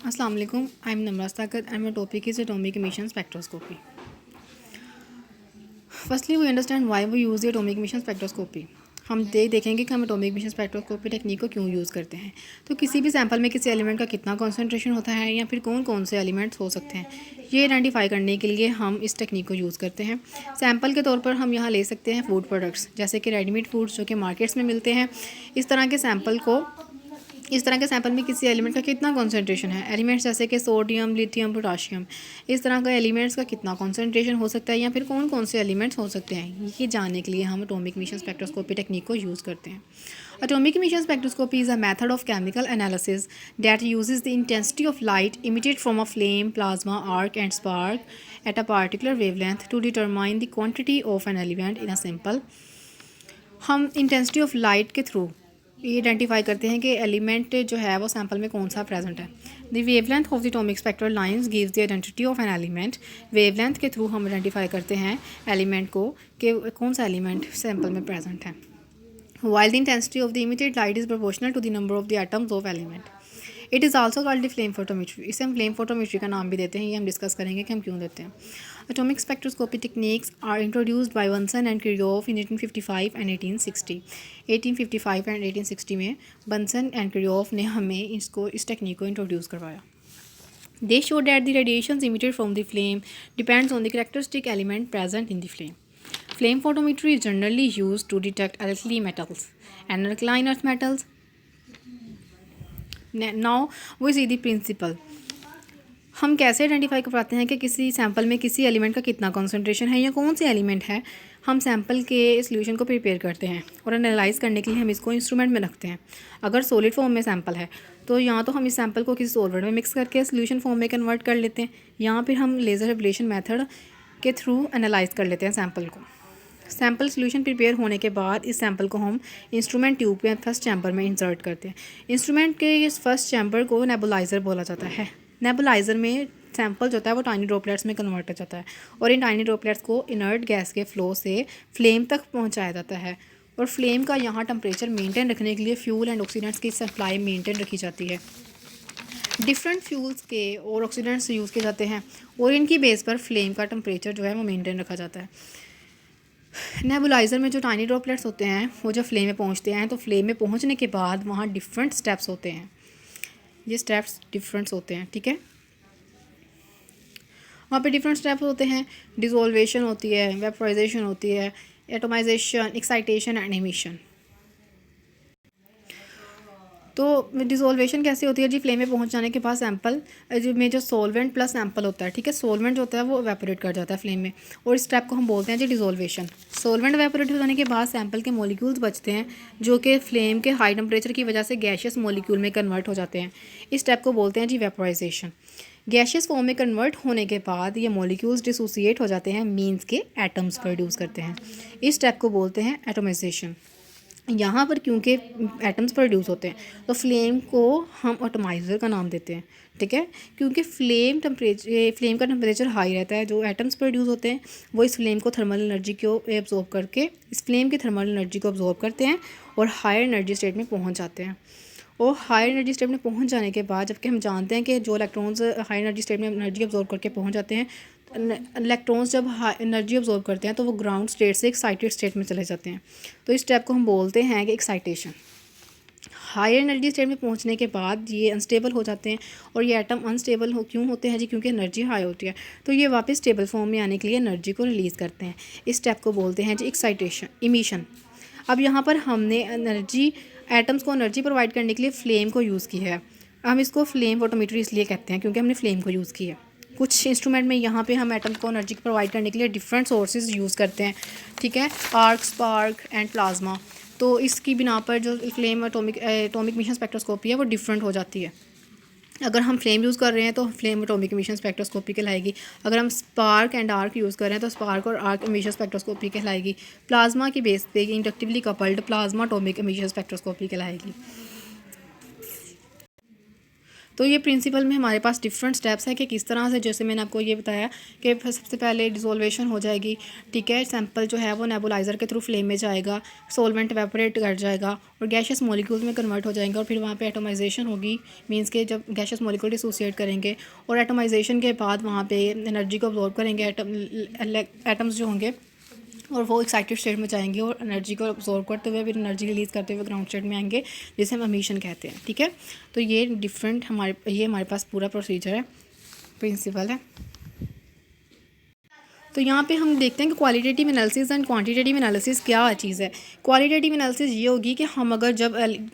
Assalamu alaikum. I'm Namraz Takat and my topic is atomic emission spectroscopy. Firstly, we understand why we use the atomic emission spectroscopy. हम देखेंगे कि हम atomic mission spectroscopy technique को क्यों use करते हैं। तो किसी भी सैंपल में किसी एलिमेंट का कितना कॉन्सेंट्रेशन होता है या फिर कौन कौन से एलिमेंट्स हो सकते हैं, ये आइडेंटिफाई करने के लिए हम इस टेक्निक को यूज़ करते हैं। सैंपल के तौर पर हम यहाँ ले सकते हैं फूड प्रोडक्ट्स, जैसे कि रेडीमेड फूड्स जो कि मार्केट्स में मिलते हैं। इस तरह के सैंपल में किसी एलिमेंट का कितना कॉन्सेंट्रेशन है, एलिमेंट्स जैसे कि सोडियम, लिथियम, पोटाशियम, इस तरह का एलिमेंट्स का कितना कॉन्सेंट्रेशन हो सकता है या फिर कौन कौन से एलिमेंट्स हो सकते हैं, ये जानने के लिए हम एटॉमिक इमिशन स्पेक्ट्रोस्कोपी टेक्निक को यूज़ करते हैं। Atomic emission spectroscopy is a method of chemical analysis that uses the intensity of light emitted from a flame, plasma, arc, and spark at a particular wavelength to determine the quantity of an element in a sample. हम intensity of light के through ये identify करते हैं कि element जो है वो sample में कौन सा प्रेजेंट है। The wavelength of the atomic spectral lines gives the identity of an element. Wavelength के थ्रू हम आइडेंटिफाई करते हैं एलिमेंट को कि कौन सा एलिमेंट सैंपल में प्रेजेंट है। While the intensity of the emitted light is proportional to the number of the atoms of element. It is also called the flame photometry. इसे हम flame photometry का नाम भी देते हैं। ये हम डिस्कस करेंगे कि हम क्यों देते हैं। Atomic spectroscopy techniques are introduced by Bunsen and Kirchhoff in 1855 and 1860. 1855 and 1860 में Bunsen and Kirchhoff ने हमें इस टेक्निक को इंट्रोड्यूस करवाया। They showed that the radiations emitted from the flame depends on the characteristic element present in the flame. Flame photometry is generally used to detect alkali metals and alkaline earth metals. Now we see the principle. हम कैसे identify कर पाते हैं कि किसी sample में किसी element का कितना कॉन्सेंट्रेशन है या कौन से एलिमेंट है। हम सैंपल के सॉल्यूशन को प्रिपेयर करते हैं और एनालाइज करने के लिए हम इसको इंस्ट्रूमेंट में रखते हैं। अगर सॉलिड फॉर्म में सैंपल है तो यहाँ तो हम इस सैंपल को किसी सॉल्वेंट में मिक्स करके सॉल्यूशन फॉर्म में कन्वर्ट कर लेते हैं, यहाँ फिर हम लेज़र एब्लेशन मेथड के थ्रू एनालाइज कर लेते हैं सैंपल को। सैंपल सॉल्यूशन प्रिपेयर होने के बाद इस सैंपल को हम इंस्ट्रूमेंट ट्यूब के फर्स्ट चैम्बर में इंसर्ट करते हैं। इंस्ट्रूमेंट के इस फर्स्ट चैम्बर को नेबुलाइज़र बोला जाता है। नेबुलाइज़र में सैंपल जो होता है वो टाइनी ड्रॉपलेट्स में कन्वर्ट हो जाता है और इन टाइनी ड्रॉपलेट्स को इनर्ट गैस के फ्लो से फ्लेम तक पहुंचाया जाता है और फ्लेम का यहाँ टेम्परेचर मेंटेन रखने के लिए फ्यूल एंड ऑक्सीडेंट्स की सप्लाई मेंटेन रखी जाती है। डिफरेंट फ्यूल्स के और ऑक्सीडेंट्स यूज़ किए जाते हैं और इनकी बेस पर फ्लेम का टेम्परेचर जो है वो मेंटेन रखा जाता है। नेबुलाइज़र में जो टाइनी ड्रॉपलेट्स होते हैं वो जब फ्लेम में पहुंचते हैं तो फ्लेम में पहुंचने के बाद वहाँ डिफरेंट स्टेप्स होते हैं। ये स्टेप्स डिफरेंट होते हैं, ठीक है। वहाँ पे डिफरेंट स्टेप्स होते हैं। डिसोल्वेशन होती है, वेपराइजेशन होती है, एटोमाइजेशन, एक्साइटेशन एंड एमिशन। तो डिसोल्वेशन कैसे होती है जी? फ्लेम में पहुंच जाने के बाद सैंपल में जो सोलवेंट प्लस सैंपल होता है, ठीक है, सोलवेंट जो होता है वो एवेपोरेट कर जाता है फ्लेम में और इस स्टेप को हम बोलते हैं जी डिसोल्वेशन। सोलवेंट एवेपोरेट हो जाने के बाद सैंपल के मॉलिक्यूल्स बचते हैं जो कि फ्लेम के हाई टेम्परेचर की वजह से गैशियस मॉलिक्यूल में कन्वर्ट हो जाते हैं। इस स्टेप को बोलते हैं जी वेपराइजेशन। गैशियस फॉर्म में कन्वर्ट होने के बाद ये मॉलिक्यूल्स डिसोसिएट हो जाते हैं, मीन्स के एटम्स प्रोड्यूस करते हैं। इस स्टेप को बोलते हैं एटोमाइजेशन। यहाँ पर क्योंकि एटम्स प्रोड्यूस होते हैं तो फ्लेम को हम एटमाइज़र का नाम देते हैं, ठीक है, क्योंकि फ्लेम का टेम्परेचर हाई रहता है। जो एटम्स प्रोड्यूस होते हैं वो इस फ्लेम को थर्मल एनर्जी को एब्जॉर्ब करके इस फ्लेम की थर्मल एनर्जी को एब्जॉर्ब करते हैं और हायर एनर्जी स्टेट में पहुँच जाते हैं। और हाई एनर्जी स्टेट में पहुंच जाने के बाद, जबकि हम जानते हैं कि जो इलेक्ट्रॉन्स हाई एनर्जी स्टेट में एनर्जी अब्जॉर्ब करके पहुंच जाते हैं, इलेक्ट्रॉन्स जब हाई एनर्जी अब्जॉर्ब करते हैं तो वो ग्राउंड स्टेट से एक्साइटेड स्टेट में चले जाते हैं। तो इस स्टेप को हम बोलते हैं कि एक्साइटेशन। हायर एनर्जी स्टेट में पहुंचने के बाद ये अनस्टेबल हो जाते हैं और ये एटम अनस्टेबल क्यों होते हैं जी? क्योंकि एनर्जी हाई होती है, तो ये वापस स्टेबल फॉर्म में आने के लिए एनर्जी को रिलीज़ करते हैं। इस स्टेप को बोलते हैं जी एक्साइटेशन, इमिशन। अब यहाँ पर हमने एटम्स को एनर्जी प्रोवाइड करने के लिए फ्लेम को यूज़ की है। हम इसको फ्लेम फोटोमेट्री इसलिए कहते हैं क्योंकि हमने फ्लेम को यूज़ किया है। कुछ इंस्ट्रूमेंट में यहाँ पे हम एटम्स को एनर्जी प्रोवाइड करने के लिए डिफरेंट सोर्सेज यूज़ करते हैं, ठीक है, आर्क, स्पार्क एंड प्लाज्मा। तो इसकी बिना पर जो फ्लेम एटॉमिक मिशन स्पेक्ट्रोस्कोपी है वो डिफरेंट हो जाती है। अगर हम फ्लेम यूज़ कर रहे हैं तो फ्लेम एटॉमिक एमिशन स्पेक्ट्रोस्कोपी कहलाएगी। अगर हम स्पार्क एंड आर्क यूज़ कर रहे हैं तो स्पार्क और आर्क एमिशन स्पेक्ट्रोस्कोपी कहलाएगी। प्लाज्मा की बेस पे inductively coupled plasma atomic emission spectroscopy कहलाएगी। तो ये प्रिंसिपल में हमारे पास डिफरेंट स्टेप्स हैं कि किस तरह से, जैसे मैंने आपको ये बताया कि सबसे पहले डिसोल्वेशन हो जाएगी, ठीक है। सैंपल जो है वो नेबुलाइज़र के थ्रू फ्लेम में जाएगा, सोलवेंट एवेपोरेट कर जाएगा और गैशियस मॉलिक्यूल्स में कन्वर्ट हो जाएंगे और फिर वहाँ पे एटोमाइजेशन होगी, मींस के जब गैशियस मॉलिक्यूल डिसोसिएट करेंगे और एटोमाइजेशन के बाद वहाँ पे एनर्जी को अब्जॉर्ब करेंगे एटम्स जो होंगे, और वो एक्साइटेड स्टेट में जाएंगे और एनर्जी को अब्जॉर्ब करते हुए फिर एनर्जी रिलीज़ करते हुए ग्राउंड स्टेट में आएंगे, जिसे हम एमिशन कहते हैं, ठीक है। तो ये हमारे पास पूरा प्रोसीजर है, प्रिंसिपल है। तो यहाँ पे हम देखते हैं कि qualitative analysis and quantitative analysis क्या चीज़ है। क्वालिटेटिव एनालिसिस ये होगी कि हम अगर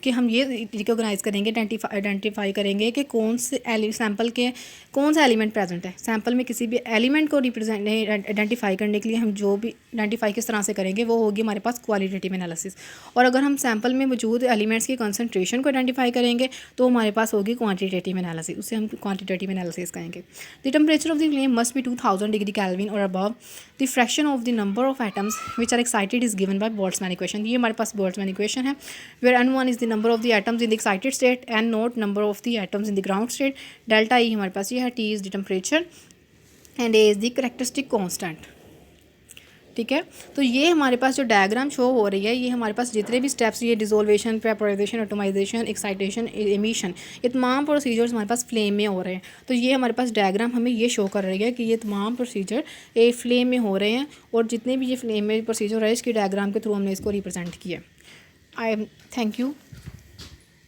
कि हम ये रिकॉग्नाइज़ करेंगे, आइडेंटिफाई करेंगे कि कौन से सैंपल के कौन सा एलिमेंट प्रेजेंट है। सैंपल में किसी भी एलिमेंट को रिप्रेजेंट आइडेंटिफाई करने के लिए हम जो भी आइडेंटिफाई किस तरह से करेंगे वो होगी हमारे पास क्वालिटेटिव एनालिसिस। और अगर हम सैंपल में मौजूद एलिमेंट्स की कंसनट्रेशन को आइडेंटिफाई करेंगे तो हमारे पास होगी क्वांटिटेटिव एनालिसिस, उसे हम क्वांटिटेटिव एनालिसिस कहेंगे। The temperature of the flame must be 2000 degree kelvin और above. The fraction of the number of atoms which are excited is given by Boltzmann equation। ये हमारे पास Boltzmann equation है, where n1 is the number of the atoms in the excited state, n naught number of the atoms in the ground state, delta E हमारे पास ये है, T is the temperature and A is the characteristic constant, ठीक है। तो ये हमारे पास जो diagram show हो रही है, ये हमारे पास जितने भी स्टेप्स, ये डिसोल्वेशन, वेपोराइजेशन, एटोमाइजेशन, एक्साइटेशन, एमिशन, ये तमाम प्रोसीजर्स हमारे पास फ्लेम में हो रहे हैं। तो ये हमारे पास डायग्राम हमें ये शो कर रही है कि ये तमाम प्रोसीजर ये फ्लेम में हो रहे हैं और जितने भी ये फ्लेम में प्रोसीजर है इसकी डायग्राम के थ्रू हमने इसको रिप्रेजेंट किया। आई थैंक यू।